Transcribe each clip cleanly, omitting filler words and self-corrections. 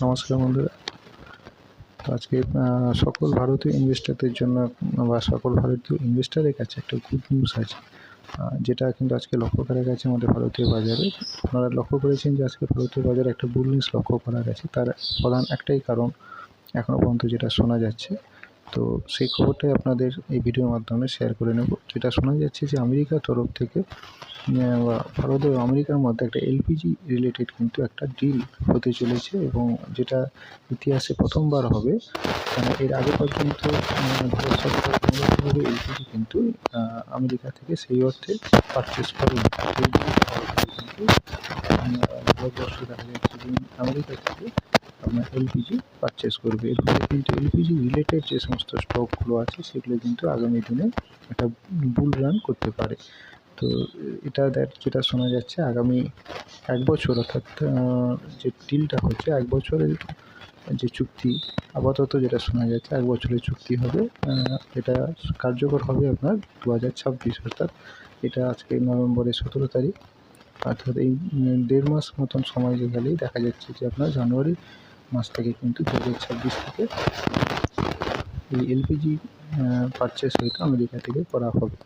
নমস্কার বন্ধুরা। তো আজকে সকল ভারতীয় ইনভেস্টরদের জন্য বা সকল ভারতীয় ইনভেস্টরের কাছে একটা গুড নিউজ আছে, যেটা কিন্তু আজকে লক্ষ্য করা গেছে আমাদের ভারতীয় বাজারে। আপনারা লক্ষ্য করেছেন যে আজকে ভারতীয় বাজারে একটা বুল নিউজ লক্ষ্য করা গেছে। তার প্রধান একটাই কারণ এখনও পর্যন্ত যেটা শোনা যাচ্ছে, তো সেই খবরটাই আপনাদের এই ভিডিওর মাধ্যমে শেয়ার করে নেব। যেটা শোনা যাচ্ছে যে আমেরিকার তরফ থেকে বা ভারত ও আমেরিকার মধ্যে একটা এলপিজি রিলেটেড কিন্তু একটা ডিল হতে চলেছে, এবং যেটা ইতিহাসে প্রথমবার হবে। এর আগে পর্যন্ত ভারত সরকার কোনোরকমভাবে এলপিজি কিন্তু আমেরিকা থেকে সেই অর্থে পারচেস করেনি। সেই কিন্তু ভারতবর্ষ দেখা যাচ্ছে যে আমেরিকা থেকে আপনার এলপিজি পারচেস করবে। এর ফলে কিন্তু এলপিজি রিলেটেড যে সমস্ত স্টকগুলো আছে সেগুলো কিন্তু আগামী দিনে একটা বুল রান করতে পারে। তো এটা যেটা শোনা যাচ্ছে আগামী 1 বছর, অর্থাৎ যে ডিলটা হচ্ছে 1 বছরের যে চুক্তি, আপাতত যেটা শোনা যাচ্ছে 1 বছরের চুক্তি হবে। এটা কার্যকর হবে আপনার 2026, অর্থাৎ এটা আজকে নভেম্বরের 17 তারিখ, অর্থাৎ এই 1.5 মাস মতন সময় গেলেই দেখা যাচ্ছে যে আপনার জানুয়ারি মাস থেকে কিন্তু 2026 থেকে এই এলপিজি পারচেস হয়তো আমেরিকা থেকে করা হবে।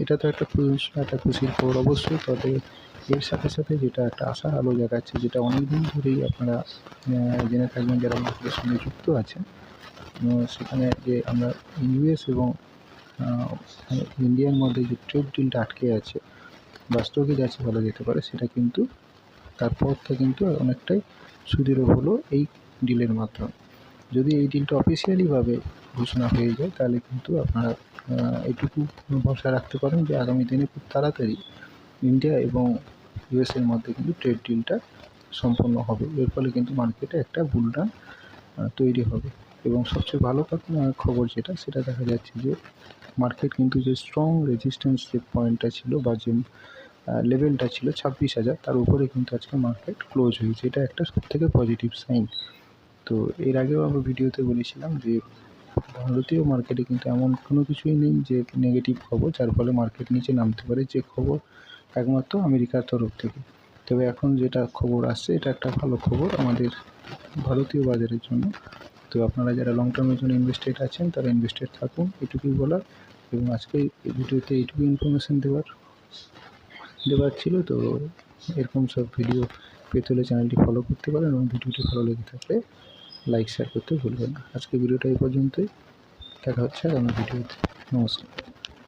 এটা তো একটা খুশির খবর অবশ্যই। তবে এর সাথে সাথে যেটা একটা আশার আলো দেখাচ্ছে, যেটা অনেক দিন ধরেই আপনারা জেনে থাকবেন যারা মার্কেটের সঙ্গে যুক্ত আছেন, সেখানে যে আমরা ইউএস এবং ইন্ডিয়ার মধ্যে যে ট্রেড ডিলটা আটকে আছে বা স্থগিত আছে বলা যেতে পারে, সেটা কিন্তু তার পথটা কিন্তু অনেকটাই সুদৃঢ় হলো এই ডিলের মাধ্যমে। যদি এই ডিলটা অফিসিয়ালিভাবে ঘোষণা হয়ে যায়, তাহলে কিন্তু আপনারা এইটুকু ভরসা রাখতে পারেন যে আগামী দিনে খুব তাড়াতাড়ি ইন্ডিয়া এবং ইউএসের মধ্যে কিন্তু ট্রেড ডিলটা সম্পন্ন হবে। এর ফলে কিন্তু মার্কেটে একটা বুল রান তৈরি হবে। এবং সবচেয়ে ভালো খবর যেটা, সেটা দেখা যাচ্ছে যে মার্কেট কিন্তু যে স্ট্রং রেজিস্ট্যান্স যে পয়েন্টটা ছিল বা যে লেভেলটা ছিল 26,000, তার উপরে কিন্তু আজকে মার্কেট ক্লোজ হয়েছে। এটা একটা সবথেকে পজিটিভ সাইন। তো এর আগেও আমরা ভিডিওতে বলেছিলাম যে ভারতীয় মার্কেটে কিন্তু এমন কোনো কিছুই নেই যে নেগেটিভ খবর যার ফলে মার্কেট নিচে নামতে পারে, যে খবর একমাত্র আমেরিকার তরফ থেকে। তবে এখন যেটা খবর আসছে, এটা একটা ভালো খবর আমাদের ভারতীয় বাজারের জন্য। তো আপনারা যারা লং টার্মের জন্য ইনভেস্টেড আছেন তারা ইনভেস্টেড থাকুন, এটুকুই বলার। এবং আজকে এই ভিডিওতে এইটুকু ইনফরমেশান দেওয়ার ছিল। তো এরকম সব ভিডিও পেতে হলে চ্যানেলটি ফলো করতে পারেন, এবং ভিডিওটি ভালো লেগে থাকলে লাইক শেয়ার করতে ভুলবেন না। আজকে ভিডিওটা এই পর্যন্তই। দেখা হচ্ছে আগামী ভিডিওতে। নমস্কার।